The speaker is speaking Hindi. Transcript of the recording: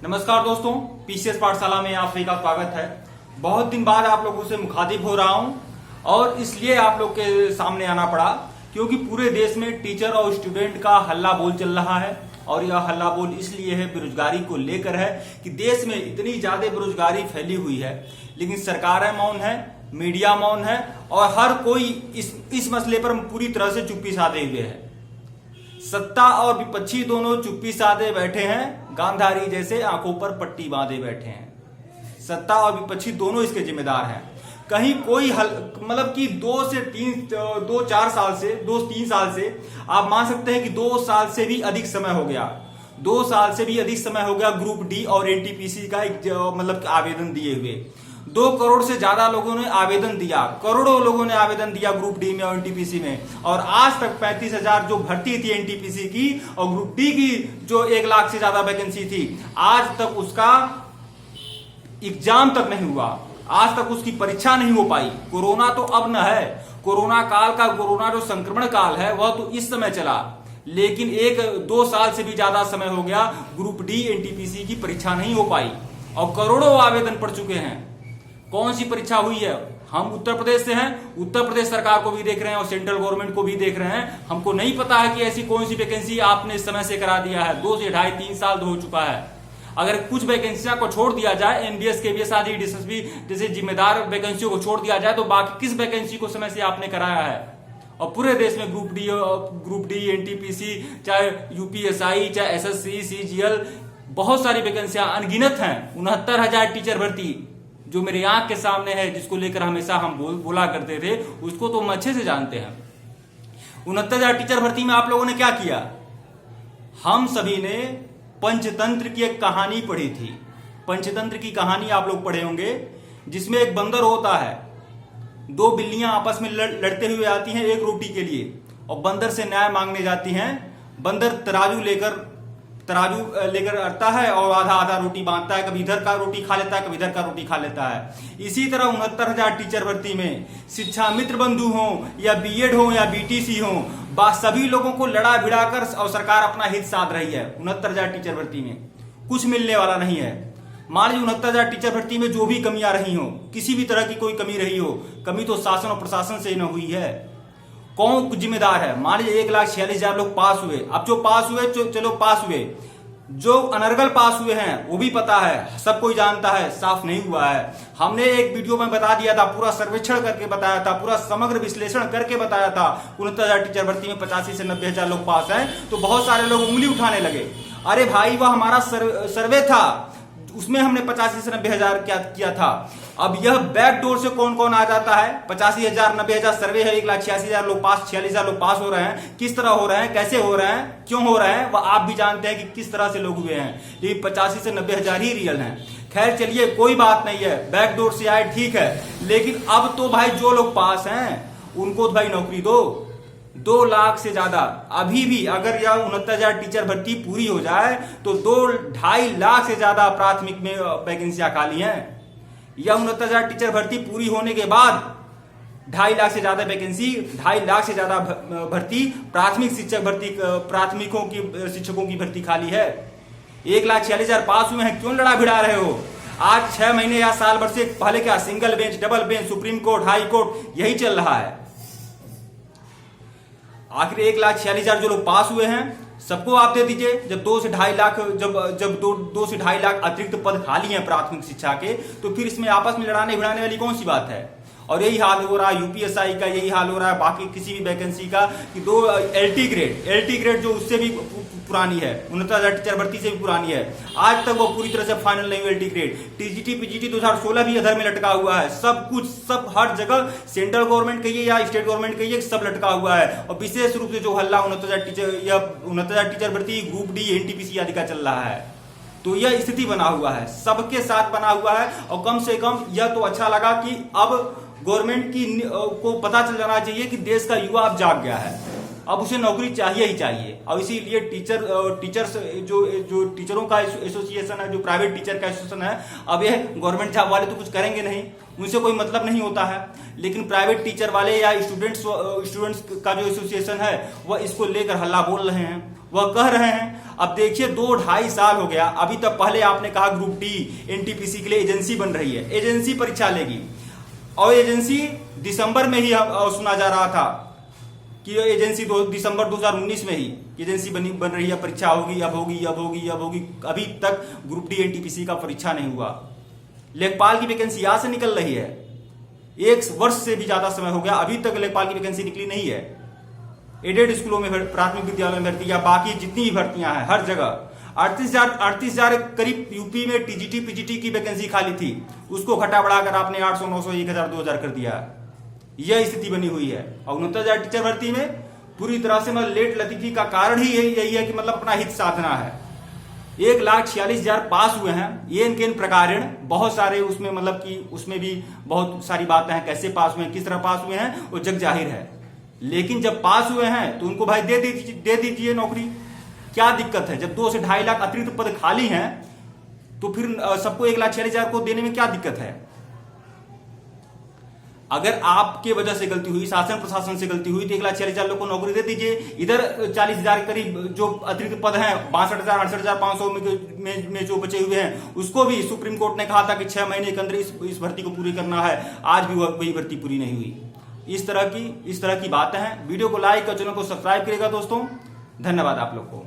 नमस्कार दोस्तों, पीसीएस पाठशाला में आप सभी का स्वागत है। बहुत दिन बाद आप लोगों से मुखातिब हो रहा हूं और इसलिए आप लोग के सामने आना पड़ा क्योंकि पूरे देश में टीचर और स्टूडेंट का हल्ला बोल चल रहा है। और यह हल्ला बोल इसलिए है, बेरोजगारी को लेकर है कि देश में इतनी ज्यादा बेरोजगारी फैली हुई है, लेकिन सरकारें मौन है, मीडिया मौन है और हर कोई इस मसले पर पूरी तरह से चुप्पी साधे हुए है। सत्ता और विपक्षी दोनों चुप्पी साधे बैठे हैं, गांधारी जैसे आंखों पर पट्टी बांधे बैठे हैं। सत्ता और विपक्षी दोनों इसके जिम्मेदार हैं। कहीं कोई मतलब कि 2-4 साल से 2-3 साल से आप मान सकते हैं कि 2 साल से भी अधिक समय हो गया। 2 साल से भी अधिक समय हो गया ग्रुप डी और एनटीपीसी का मतलब आवेदन दिए हुए। 2 करोड़ से ज्यादा लोगों ने आवेदन दिया, करोड़ों लोगों ने आवेदन दिया ग्रुप डी में और एनटीपीसी में। और आज तक 35,000 जो भर्ती थी एनटीपीसी की और ग्रुप डी की जो 1 लाख से ज्यादा वैकेंसी थी, आज तक उसका एग्जाम तक नहीं हुआ, आज तक उसकी परीक्षा नहीं हो पाई। कोरोना तो अब न है, कोरोना जो संक्रमण काल है वह तो इस समय चला, लेकिन 1-2 साल से भी ज्यादा समय हो गया ग्रुप डी एनटीपीसी की परीक्षा नहीं हो पाई और करोड़ों आवेदन पड़ चुके हैं। कौन सी परीक्षा हुई है? हम उत्तर प्रदेश से हैं, उत्तर प्रदेश सरकार को भी देख रहे हैं और सेंट्रल गवर्नमेंट को भी देख रहे हैं। हमको नहीं पता है कि ऐसी कौन सी वैकेंसी आपने समय से करा दिया है। 2 से 2.5-3 साल हो चुका है। अगर कुछ वैकेंसियां को छोड़ दिया जाए, एनबीएस केवीएस आदि डीएसएसबी जैसे जिम्मेदार वैकेंसियों को छोड़ दिया जाए, तो बाकी किस वैकेंसी को समय से आपने कराया है? और पूरे देश में ग्रुप डी एनटीपीसी, चाहे यूपीएसआई, चाहे एसएससी, सीजीएल, बहुत सारी वैकेंसियां अनगिनत हैं। 69,000 टीचर भर्ती जो मेरी आंख के सामने है, जिसको लेकर हमेशा हम बोला करते थे, उसको तो हम अच्छे से जानते हैं। 69,000 टीचर भर्ती में आप लोगों ने क्या किया? हम सभी ने पंचतंत्र की एक कहानी पढ़ी थी। पंचतंत्र की कहानी आप लोग पढ़े होंगे, जिसमें एक बंदर होता है, 2 बिल्लियां आपस में लड़ते हुए आती हैं एक रोटी के लिए और बंदर से न्याय मांगने जाती हैं। बंदर तराजू लेकर आता है और आधा आधा रोटी बांटता है, कभी इधर का रोटी खा लेता है, कभी इधर का रोटी खा लेता है। इसी तरह 69,000 टीचर भर्ती में शिक्षा मित्र बंधु हो या बीएड हो या बीटीसी हो, सभी लोगों को लड़ा भिड़ाकर और सरकार अपना हित साध रही है। 69,000 टीचर भर्ती में कुछ मिलने वाला नहीं है। मान लीजिए 69,000 टीचर भर्ती में जो भी कमियां रही हो, किसी भी तरह की कोई कमी रही हो, कमी तो शासन और प्रशासन से न हुई है। कौन जिम्मेदार है? मान लीजिए 1,46,000 लोग पास हुए। अब जो पास हुए चलो पास हुए, जो अनर्गल पास हुए हैं वो भी पता है, सब कोई जानता है, साफ नहीं हुआ है। हमने एक वीडियो में बता दिया था, पूरा सर्वेक्षण करके बताया था, पूरा समग्र विश्लेषण करके बताया था। 69,000 टीचर भर्ती में 85 से 90,000 लोग पास हैं। तो बहुत सारे लोग उंगली उठाने लगे, अरे भाई वह हमारा सर्वे था, उसमें हमने 85 से 90,000 क्या किया था। अब यह बैक डोर से कौन कौन आ जाता है? 85,000 90,000 सर्वे है, 1,86,000 लोग पास, 46,000 लोग पास हो रहे हैं। किस तरह हो रहे हैं, कैसे हो रहे हैं, क्यों हो रहे हैं, वह आप भी जानते हैं कि किस तरह से लोग हुए हैं। लेकिन 85 से 90,000 ही रियल हैं। खैर चलिए, कोई बात नहीं है, बैक डोर से आए ठीक है, लेकिन अब तो भाई जो लोग पास हैं उनको तो भाई नौकरी दो। 2 लाख से ज्यादा, अभी भी अगर यह 69,000 टीचर भर्ती पूरी हो जाए तो 2-2.5 लाख से ज्यादा प्राथमिक में वैकेंसियां खाली हैं। यह 69,000 टीचर भर्ती पूरी होने के बाद 2.5 लाख से ज्यादा वैकेंसी, 2.5 लाख से ज्यादा भर्ती प्राथमिक शिक्षक भर्ती, प्राथमिकों की शिक्षकों की भर्ती खाली है। 1,46,000 पास हुए हैं, क्यों लड़ा भिड़ा रहे हो? आज 6 महीने या साल भर से पहले क्या single bench, double bench, supreme court, high court, यही चल रहा है। आखिर 1,46,000 जो लोग पास हुए हैं सबको आप दे दीजिए। जब 2 से 2.5 लाख जब 2 से 2.5 लाख अतिरिक्त पद खाली हैं प्राथमिक शिक्षा के, तो फिर इसमें आपस में लड़ाने भिड़ाने वाली कौन सी बात है? और यही हाल हो रहा है यूपीएसआई का, यही हाल हो रहा है बाकी किसी भी वैकेंसी का कि 2 एलटी ग्रेड जो उससे भी पुरानी है, 69,000 टीचर भर्ती से भी पुरानी है, आज तक वो पूरी तरह से फाइनल नहीं हुई। एलटी ग्रेड, टीजीटी पीजीटी 2016 भी अधर में लटका हुआ है। सब कुछ, सब हर जगह सेंट्रल गवर्नमेंट कहिए या स्टेट गवर्नमेंट कहिए, सब लटका हुआ है। और विशेष रूप से जो हल्ला 69,000 टीचर भर्ती ग्रुप डी एनटीपीसी आदि का चल रहा है, तो यह स्थिति बना हुआ है, सबके साथ बना हुआ है। और कम से कम यह तो अच्छा लगा कि अब गवर्नमेंट को पता चल जाना चाहिए कि देश का युवा अब जाग गया है, अब उसे नौकरी चाहिए ही चाहिए। और इसीलिए टीचर्स जो टीचरों का एसोसिएशन है, जो प्राइवेट टीचर का एसोसिएशन है, अब यह गवर्नमेंट जॉब वाले तो कुछ करेंगे नहीं, उनसे कोई मतलब नहीं होता है, लेकिन प्राइवेट टीचर वाले या स्टूडेंट्स का जो एसोसिएशन है वह इसको लेकर हल्ला बोल रहे हैं। वह कह रहे हैं। अब देखिए 2-2.5 साल हो गया, अभी तक पहले आपने कहा ग्रुप डी एनटीपीसी के लिए एजेंसी बन रही है, एजेंसी परीक्षा लेगी, और एजेंसी दिसंबर में ही सुना जा रहा था कि एजेंसी दिसंबर 2019 में ही एजेंसी बन रही है, परीक्षा होगी, अब होगी अब होगी अब होगी। अभी तक ग्रुप डी एनटीपीसी का परीक्षा नहीं हुआ। लेखपाल की वैकेंसी यहां से निकल रही है, 1 वर्ष से भी ज्यादा समय हो गया, अभी तक लेखपाल की वैकेंसी निकली नहीं है। एडेड स्कूलों में, प्राथमिक विद्यालयों में भर्ती या बाकी जितनी भी भर्तियां हैं हर जगह 38,000 करीब यूपी में टीजीटी पीजीटी की वैकेंसी खाली थी, उसको घटा बढ़ाकर आपने 800 900 1000 2000 कर दिया। यह स्थिति बनी हुई है। और 69,000 टीचर भर्ती में पूरी तरह से मतलब लेट लतीफी का कारण ही यही है कि मतलब अपना हित साधना है। 1,46,000 पास हुए हैं, ये इनके प्रकारण बहुत सारे उसमें मतलब कि उसमें भी बहुत सारी बातें हैं, कैसे पास हुए हैं, किस तरह पास हुए हैं, वो जग जाहिर है। लेकिन जब पास हुए हैं तो उनको भाई दे दीजिए नौकरी, क्या दिक्कत है? जब 2 से 2.5 लाख अतिरिक्त पद खाली हैं तो फिर सबको 1,46,000 को देने में क्या दिक्कत है? अगर आपके वजह से गलती हुई, शासन प्रशासन से गलती हुई, तो 1,46,000 लोग को नौकरी दे दीजिए। इधर 40,000 करीब जो अतिरिक्त पद हैं, 62,000 68,500 में जो बचे हुए हैं, उसको भी सुप्रीम कोर्ट ने कहा था कि 6 महीने के अंदर इस भर्ती को पूरी करना है। आज भी वही भर्ती पूरी नहीं हुई। इस तरह की बातें हैं। वीडियो को लाइक और चैनल को सब्सक्राइब करिएगा दोस्तों। धन्यवाद आप लोग को।